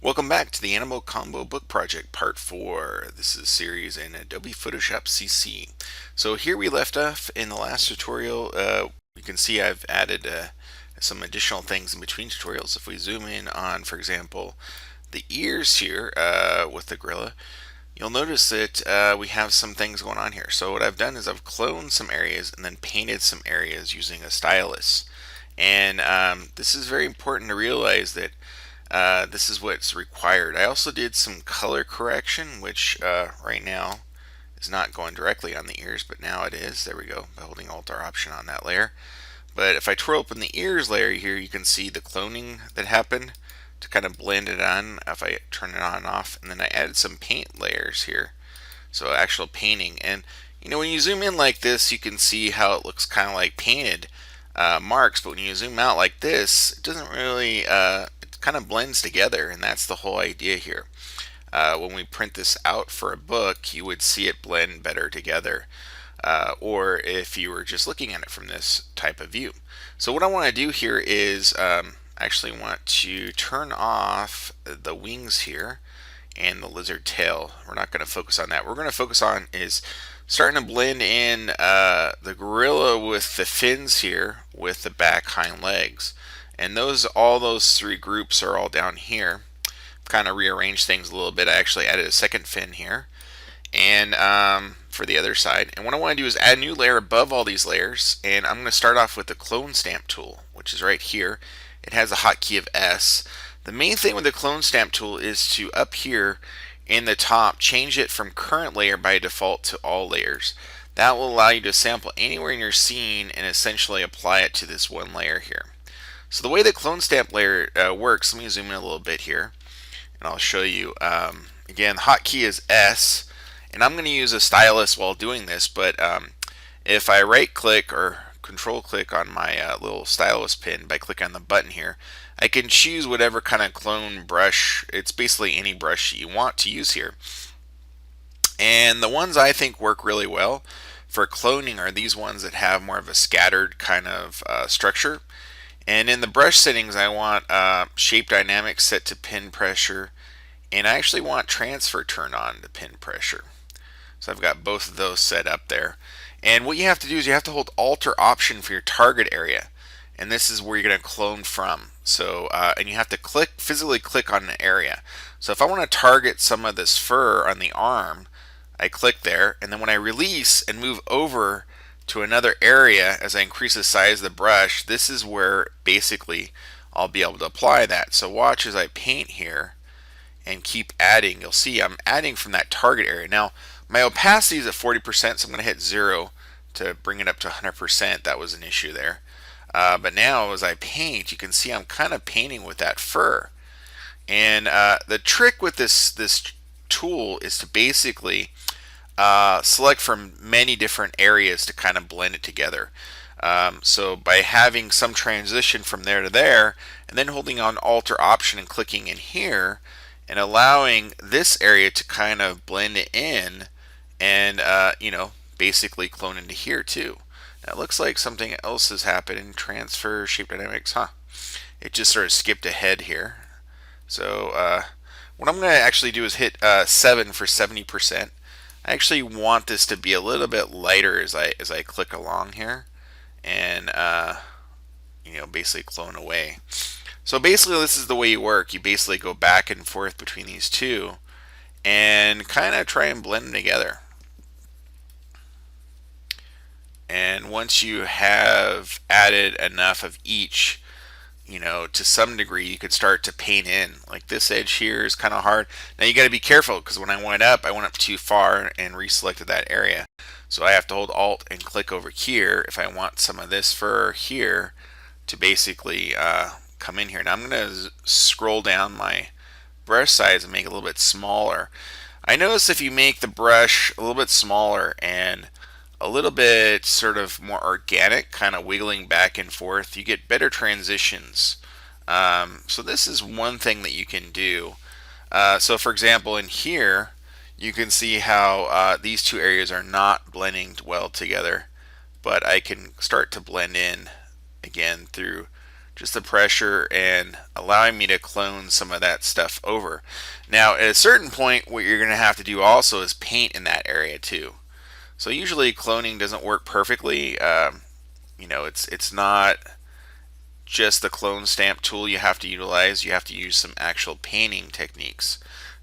Welcome back to the Animal Combo Book Project Part 4. This is a series in Adobe Photoshop CC. So here we left off in the last tutorial. You can see I've added some additional things in between tutorials. If we zoom in on, for example, the ears here with the gorilla, you'll notice that we have some things going on here. So what I've done is I've cloned some areas and then painted some areas using a stylus. And this is very important to realize that this is what's required. I also did some color correction, which right now is not going directly on the ears, but now it is. There we go, by holding Alt or Option on that layer. But if I twirl open the ears layer here, you can see the cloning that happened to kind of blend it on if I turn it on and off. And then I added some paint layers here, so actual painting. And when you zoom in like this, you can see how it looks kind of like painted marks, but when you zoom out like this, it doesn't really, it kind of blends together, and that's the whole idea here. When we print this out for a book, you would see it blend better together, or if you were just looking at it from this type of view. So what I want to do here is actually want to turn off the wings here and the lizard tail. We're not going to focus on that. What we're going to focus on is starting to blend in the gorilla with the fins here with the back hind legs. And all those three groups are all down here. Kind of rearranged things a little bit. I actually added a second fin here and for the other side. And what I want to do is add a new layer above all these layers. And I'm going to start off with the clone stamp tool, which is right here. It has a hotkey of S. The main thing with the clone stamp tool is to up here in the top change it from current layer by default to all layers. That will allow you to sample anywhere in your scene and essentially apply it to this one layer here. So the way the clone stamp layer works, let me zoom in a little bit here and I'll show you. Again, the hotkey is S, and I'm going to use a stylus while doing this, but if I right click or control click on my little stylus pin by clicking on the button here, I can choose whatever kind of clone brush. It's basically any brush you want to use here. And the ones I think work really well for cloning are these ones that have more of a scattered kind of structure. And in the brush settings, I want shape dynamics set to pin pressure, and I actually want transfer turned on to pin pressure. So I've got both of those set up there. And what you have to do is you have to hold Alt or Option for your target area, and this is where you're going to clone from. So and you have to physically click on an area. So if I want to target some of this fur on the arm, I click there, and then when I release and move over to another area as I increase the size of the brush, this is where basically I'll be able to apply that. So watch as I paint here and keep adding. You'll see I'm adding from that target area. Now my opacity is at 40%, so I'm going to hit 0 to bring it up to 100%. That was an issue there. But now as I paint, you can see I'm kind of painting with that fur. And the trick with this tool is to basically select from many different areas to kind of blend it together. So by having some transition from there to there, and then holding on Alt or Option and clicking in here, and allowing this area to kind of blend it in, and basically clone into here too. Now it looks like something else has happened in transfer shape dynamics, huh? It just sort of skipped ahead here. So what I'm going to actually do is hit 7 for 70%. I actually want this to be a little bit lighter as I click along here, and basically clone away. So basically this is the way you work. You basically go back and forth between these two and kind of try and blend them together. And once you have added enough of each, to some degree, you could start to paint in. Like this edge here is kind of hard. Now you got to be careful, because when I went up too far and reselected that area. So I have to hold Alt and click over here if I want some of this fur here to basically come in here. Now I'm going to scroll down my brush size and make it a little bit smaller. I notice if you make the brush a little bit smaller and a little bit sort of more organic, kind of wiggling back and forth, you get better transitions. So this is one thing that you can do. So for example, in here, you can see how these two areas are not blending well together, but I can start to blend in again through just the pressure and allowing me to clone some of that stuff over. Now, at a certain point, what you're going to have to do also is paint in that area too. So usually cloning doesn't work perfectly. It's not just the clone stamp tool you have to utilize. You have to use some actual painting techniques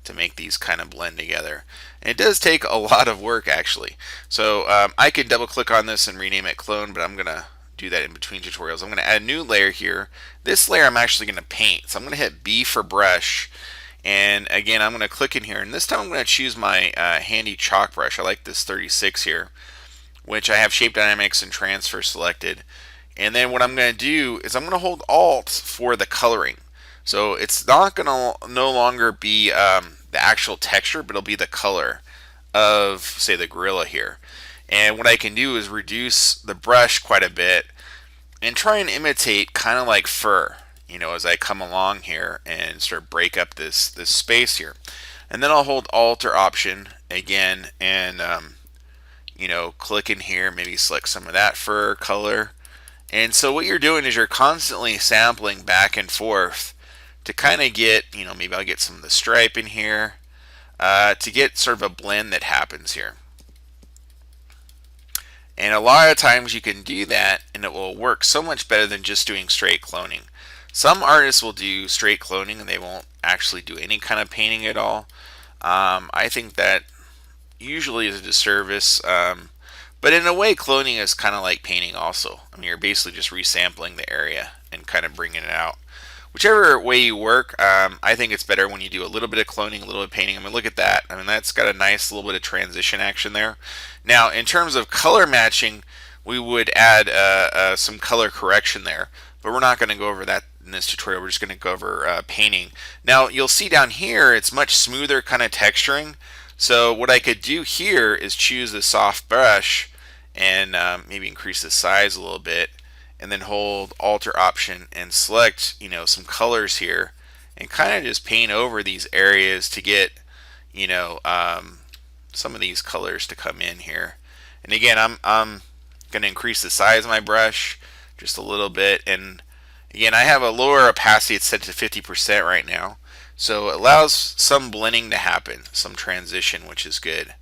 to make these kind of blend together. And it does take a lot of work actually. So I could double click on this and rename it clone, but I'm going to do that in between tutorials. I'm going to add a new layer here. This layer I'm actually going to paint. So I'm going to hit B for brush. And again, I'm going to click in here. And this time I'm going to choose my handy chalk brush. I like this 36 here, which I have shape dynamics and transfer selected. And then what I'm going to do is I'm going to hold Alt for the coloring. So it's not going to no longer be the actual texture, but it'll be the color of, say, the gorilla here. And what I can do is reduce the brush quite a bit and try and imitate kind of like fur, as I come along here and sort of break up this space here. And then I'll hold Alt or Option again and click in here, maybe select some of that fur color. And so what you're doing is you're constantly sampling back and forth to kind of get, maybe I'll get some of the stripe in here to get sort of a blend that happens here. And a lot of times you can do that and it will work so much better than just doing straight cloning. Some artists will do straight cloning and they won't actually do any kind of painting at all. I think that usually is a disservice. But in a way, cloning is kind of like painting also. I mean, you're basically just resampling the area and kind of bringing it out. Whichever way you work, I think it's better when you do a little bit of cloning, a little bit of painting. I mean, look at that. I mean, that's got a nice little bit of transition action there. Now, in terms of color matching, we would add some color correction there. But we're not going to go over that in this tutorial. We're just going to go over painting. Now, you'll see down here, it's much smoother kind of texturing. So what I could do here is choose the soft brush and maybe increase the size a little bit, and then hold Alt or Option and select some colors here and kind of just paint over these areas to get some of these colors to come in here. And again, I'm going to increase the size of my brush just a little bit, and again, I have a lower opacity. It's set to 50% right now. So it allows some blending to happen, some transition, which is good.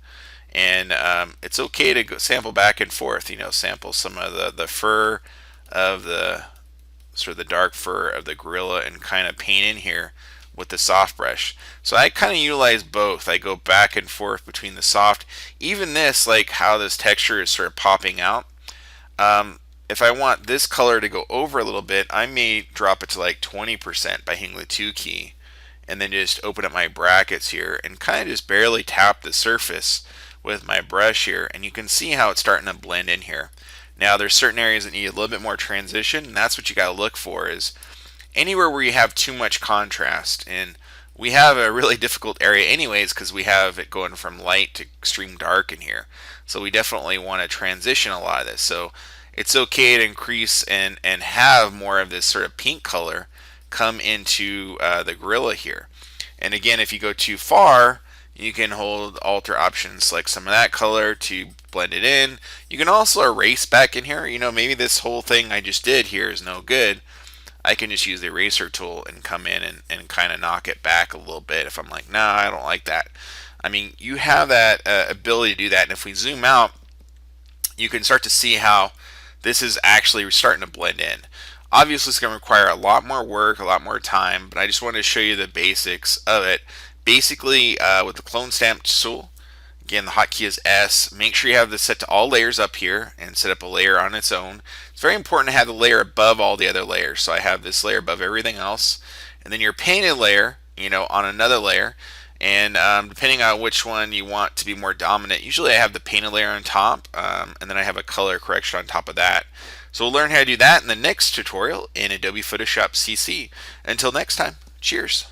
And it's okay to go sample back and forth, sample some of the fur of the sort of the dark fur of the gorilla and kind of paint in here with the soft brush. So I kind of utilize both. I go back and forth between the soft, even this, like how this texture is sort of popping out. If I want this color to go over a little bit, I may drop it to like 20% by hitting the 2 key. And then just open up my brackets here and kind of just barely tap the surface with my brush here, and you can see how it's starting to blend in here. Now there's certain areas that need a little bit more transition, and that's what you got to look for, is anywhere where you have too much contrast. And we have a really difficult area anyways because we have it going from light to extreme dark in here. So we definitely want to transition a lot of this. So it's okay to increase and have more of this sort of pink color come into the gorilla here. And again, if you go too far, you can hold Alt or Option, select some of that color to blend it in. You can also erase back in here. Maybe this whole thing I just did here is no good. I can just use the eraser tool and come in and kind of knock it back a little bit if I'm like, nah, I don't like that. I mean, you have that ability to do that. And if we zoom out, you can start to see how this is actually starting to blend in. Obviously, it's going to require a lot more work, a lot more time, but I just wanted to show you the basics of it. Basically, with the clone stamp tool, again, the hotkey is S. Make sure you have this set to all layers up here and set up a layer on its own. It's very important to have the layer above all the other layers. So I have this layer above everything else. And then your painted layer, on another layer. And depending on which one you want to be more dominant, usually I have the painted layer on top, and then I have a color correction on top of that. So we'll learn how to do that in the next tutorial in Adobe Photoshop CC. Until next time, cheers.